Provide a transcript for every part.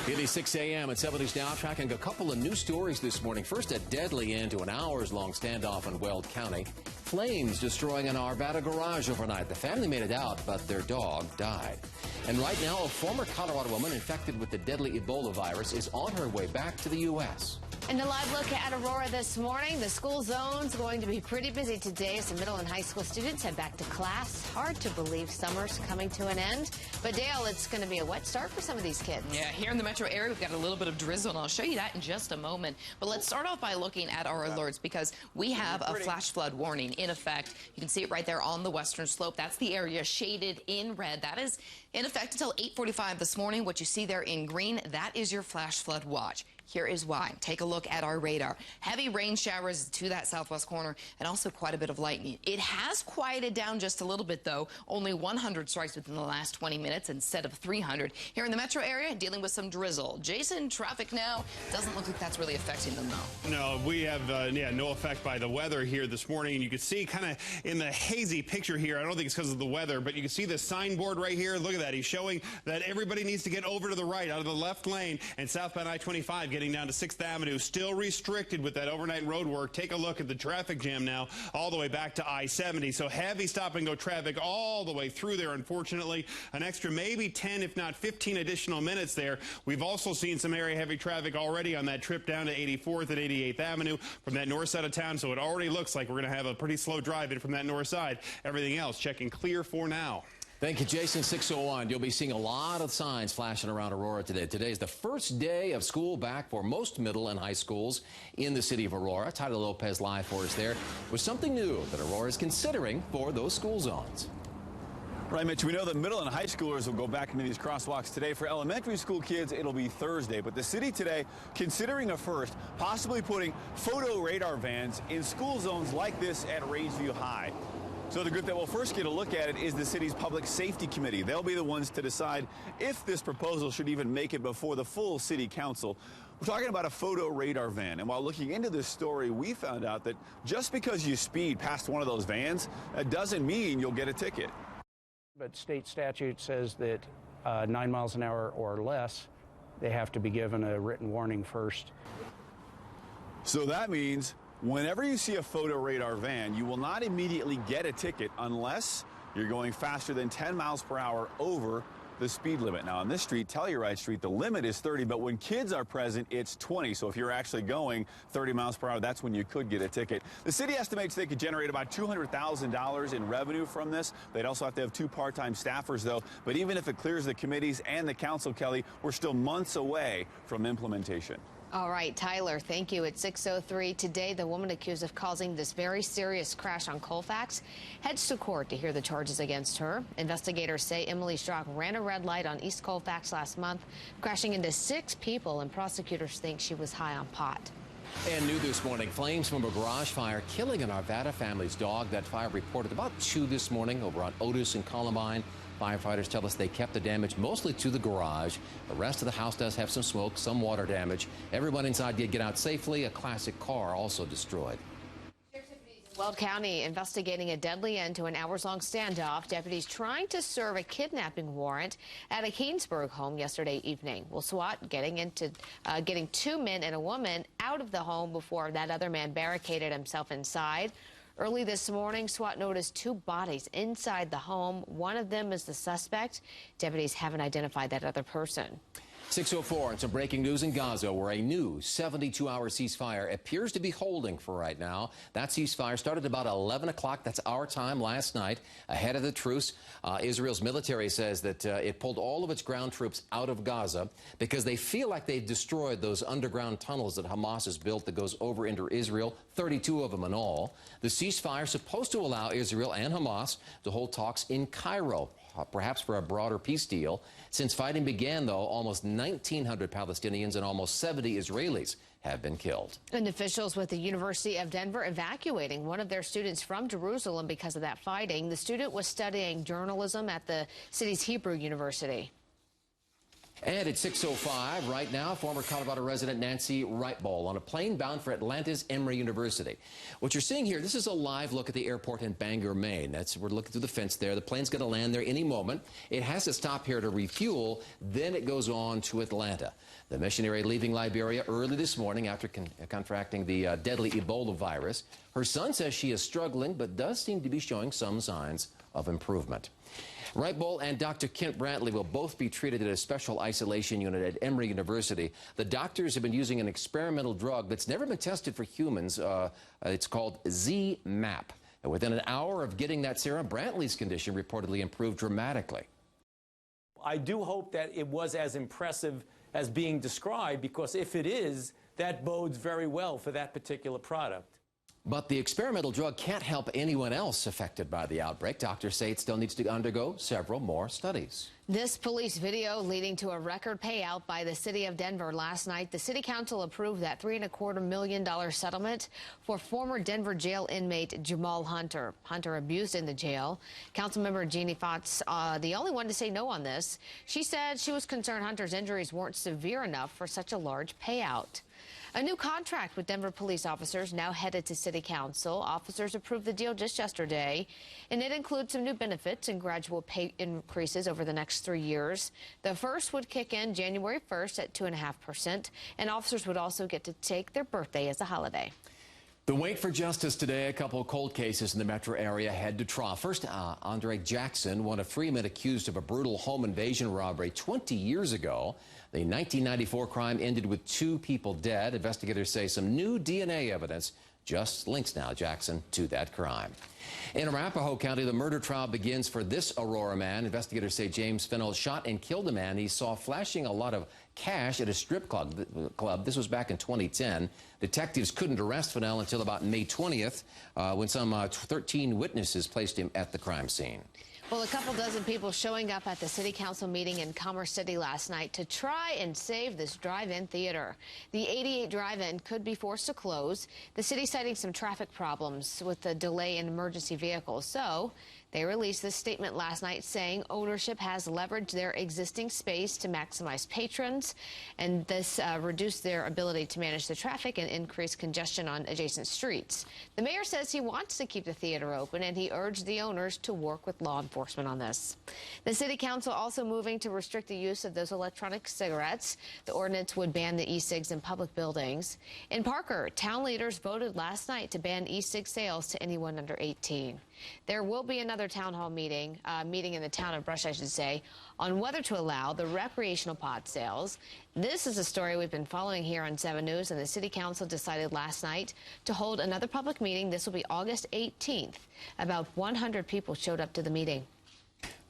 It is 6 a.m. at 7 News Now, tracking a couple of news stories this morning. First, a deadly end to an hours-long standoff in Weld County. Flames destroying an Arvada garage overnight. The family made it out, but their dog died. And right now, a former Colorado woman infected with the deadly Ebola virus is on her way back to the U.S. And a live look at Aurora this morning. The school zone's going to be pretty busy today as the middle and high school students head back to class. Hard to believe summer's coming to an end. But Dale, it's going to be a wet start for some of these kids. Yeah, here in the metro area, we've got a little bit of drizzle, and I'll show you that in just a moment. But let's start off by looking at our alerts because we have a flash flood warning in effect. You can see it right there on the western slope. That's the area shaded in red. That is in effect until 8:45 this morning. What you see there in green, that is your flash flood watch. Here is why. Take a look at our radar. Heavy rain showers to that southwest corner and also quite a bit of lightning. It has quieted down just a little bit, though. Only 100 strikes within the last 20 minutes instead of 300. Here in the metro area, dealing with some drizzle. Jason, traffic now doesn't look like that's really affecting them, though. No, we have no effect by the weather here this morning. And you can see kind of in the hazy picture here, I don't think it's because of the weather, but you can see the signboard right here. Look at that. He's showing that everybody needs to get over to the right, out of the left lane, and southbound I-25 getting down to 6th Avenue, still restricted with that overnight road work. Take a look at the traffic jam now, all the way back to I-70. So heavy stop-and-go traffic all the way through there, unfortunately. An extra maybe 10, if not 15 additional minutes there. We've also seen some area heavy traffic already on that trip down to 84th and 88th Avenue from that north side of town. So it already looks like we're going to have a pretty slow drive in from that north side. Everything else checking clear for now. Thank you, Jason. 6:01. You'll be seeing a lot of signs flashing around Aurora today. Today is the first day of school back for most middle and high schools in the city of Aurora. Tyler Lopez live for us there with something new that Aurora is considering for those school zones. Right, Mitch, we know that middle and high schoolers will go back into these crosswalks today. For elementary school kids, it'll be Thursday. But the city today considering a first, possibly putting photo radar vans in school zones like this at Rangeview High. So the group that will first get a look at it is the city's Public Safety Committee. They'll be the ones to decide if this proposal should even make it before the full city council. We're talking about a photo radar van, and while looking into this story, we found out that just because you speed past one of those vans, that doesn't mean you'll get a ticket. But state statute says that 9 miles an hour or less, they have to be given a written warning first. So that means whenever you see a photo radar van, you will not immediately get a ticket unless you're going faster than 10 miles per hour over the speed limit. Now, on this street, Telluride Street, the limit is 30, but when kids are present, it's 20. So if you're actually going 30 miles per hour, that's when you could get a ticket. The city estimates they could generate about $200,000 in revenue from this. They'd also have to have 2 part-time staffers, though. But even if it clears the committees and the council, Kelly, we're still months away from implementation. All right, Tyler, thank you. At 6:03 today, the woman accused of causing this very serious crash on Colfax heads to court to hear the charges against her. Investigators say Emily Strock ran a red light on East Colfax last month, crashing into 6 people, and prosecutors think she was high on pot. And new this morning, flames from a garage fire killing an Arvada family's dog. That fire reported about 2 this morning over on Otis and Columbine. Firefighters tell us they kept the damage mostly to the garage. The rest of the house does have some smoke, some water damage. Everyone inside did get out safely. A classic car also destroyed. Weld County investigating a deadly end to an hours-long standoff. Deputies trying to serve a kidnapping warrant at a Keansburg home yesterday evening. Well, SWAT getting 2 men and a woman out of the home before that other man barricaded himself inside. Early this morning, SWAT noticed 2 bodies inside the home. One of them is the suspect. Deputies haven't identified that other person. 6:04 and some breaking news in Gaza, where a new 72-hour ceasefire appears to be holding for right now. That ceasefire started about 11 o'clock. That's our time last night, ahead of the truce. Israel's military says that it pulled all of its ground troops out of Gaza because they feel like they've destroyed those underground tunnels that Hamas has built that goes over into Israel, 32 of them in all. The ceasefire is supposed to allow Israel and Hamas to hold talks in Cairo, perhaps for a broader peace deal. Since fighting began, though, almost 1,900 Palestinians and almost 70 Israelis have been killed. And officials with the University of Denver evacuating one of their students from Jerusalem because of that fighting. The student was studying journalism at the city's Hebrew University. And at 6:05 right now, former Colorado resident Nancy Wright-Bowl on a plane bound for Atlanta's Emory University. What you're seeing here, this is a live look at the airport in Bangor, Maine. We're looking through the fence there. The plane's going to land there any moment. It has to stop here to refuel. Then it goes on to Atlanta. The missionary leaving Liberia early this morning after contracting the deadly Ebola virus. Her son says she is struggling, but does seem to be showing some signs of improvement. Wright-Bowl and Dr. Kent Brantley will both be treated at a special isolation unit at Emory University. The doctors have been using an experimental drug that's never been tested for humans. It's called Z-MAP. And within an hour of getting that serum, Brantley's condition reportedly improved dramatically. I do hope that it was as impressive as being described, because if it is, that bodes very well for that particular product. But the experimental drug can't help anyone else affected by the outbreak. Doctors say it still needs to undergo several more studies. This police video leading to a record payout by the city of Denver last night. The city council approved that $3.25 million settlement for former Denver jail inmate Jamal Hunter. Hunter abused in the jail. Councilmember Jeannie Fotz, the only one to say no on this. She said she was concerned Hunter's injuries weren't severe enough for such a large payout. A new contract with Denver police officers now headed to city council. Officers approved the deal just yesterday, and it includes some new benefits and gradual pay increases over the next 3 years. The first would kick in January 1st at 2.5%, and officers would also get to take their birthday as a holiday. The wait for justice today. A couple of cold cases in the metro area head to trial. First, Andre Jackson, one of 3 men accused of a brutal home invasion robbery 20 years ago. The 1994 crime ended with 2 people dead. Investigators say some new DNA evidence just links now Jackson to that crime. In Arapahoe County, the murder trial begins for this Aurora man. Investigators say James Fennell shot and killed a man he saw flashing a lot of cash at a strip club. This was back in 2010. Detectives couldn't arrest Fennell until about May 20th, when some 13 witnesses placed him at the crime scene. Well, a couple dozen people showing up at the city council meeting in Commerce City last night to try and save this drive-in theater. The 88 drive-in could be forced to close. The city citing some traffic problems with the delay in emergency vehicles. So they released this statement last night saying ownership has leveraged their existing space to maximize patrons, and this reduced their ability to manage the traffic and increase congestion on adjacent streets. The mayor says he wants to keep the theater open, and he urged the owners to work with law enforcement on this. The city council also moving to restrict the use of those electronic cigarettes. The ordinance would ban the e-cigs in public buildings. In Parker, town leaders voted last night to ban e-cig sales to anyone under 18. There will be another town hall meeting in the town of Brush, I should say, on whether to allow the recreational pot sales. This is a story we've been following here on 7 News, and the city council decided last night to hold another public meeting. This will be August 18th. About 100 people showed up to the meeting.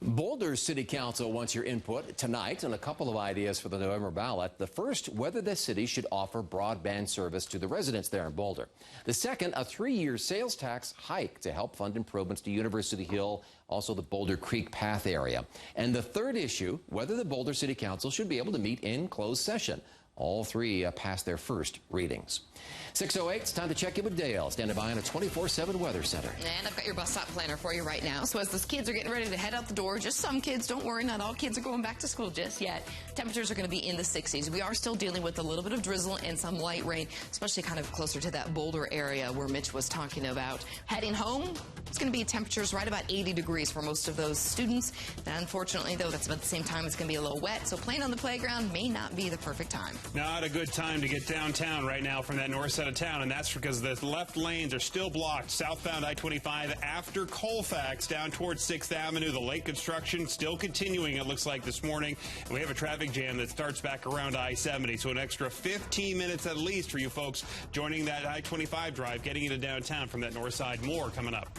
Boulder City Council wants your input tonight on a couple of ideas for the November ballot. The first, whether the city should offer broadband service to the residents there in Boulder. The second, a 3-year sales tax hike to help fund improvements to University Hill, also the Boulder Creek Path area. And the third issue, whether the Boulder City Council should be able to meet in closed session. All 3 passed their first readings. 6:08, it's time to check in with Dale, standing by on a 24/7 weather center. And I've got your bus stop planner for you right now. So as those kids are getting ready to head out the door, just some kids, don't worry, not all kids are going back to school just yet. Temperatures are going to be in the 60s. We are still dealing with a little bit of drizzle and some light rain, especially kind of closer to that Boulder area where Mitch was talking about. Heading home, it's going to be temperatures right about 80 degrees for most of those students. And unfortunately, though, that's about the same time it's going to be a little wet, so playing on the playground may not be the perfect time. Not a good time to get downtown right now from that north side of town, and that's because the left lanes are still blocked. Southbound I-25 after Colfax down towards 6th Avenue. The late construction still continuing, it looks like, this morning. And we have a traffic jam that starts back around I-70, so an extra 15 minutes at least for you folks joining that I-25 drive, getting into downtown from that north side. More coming up.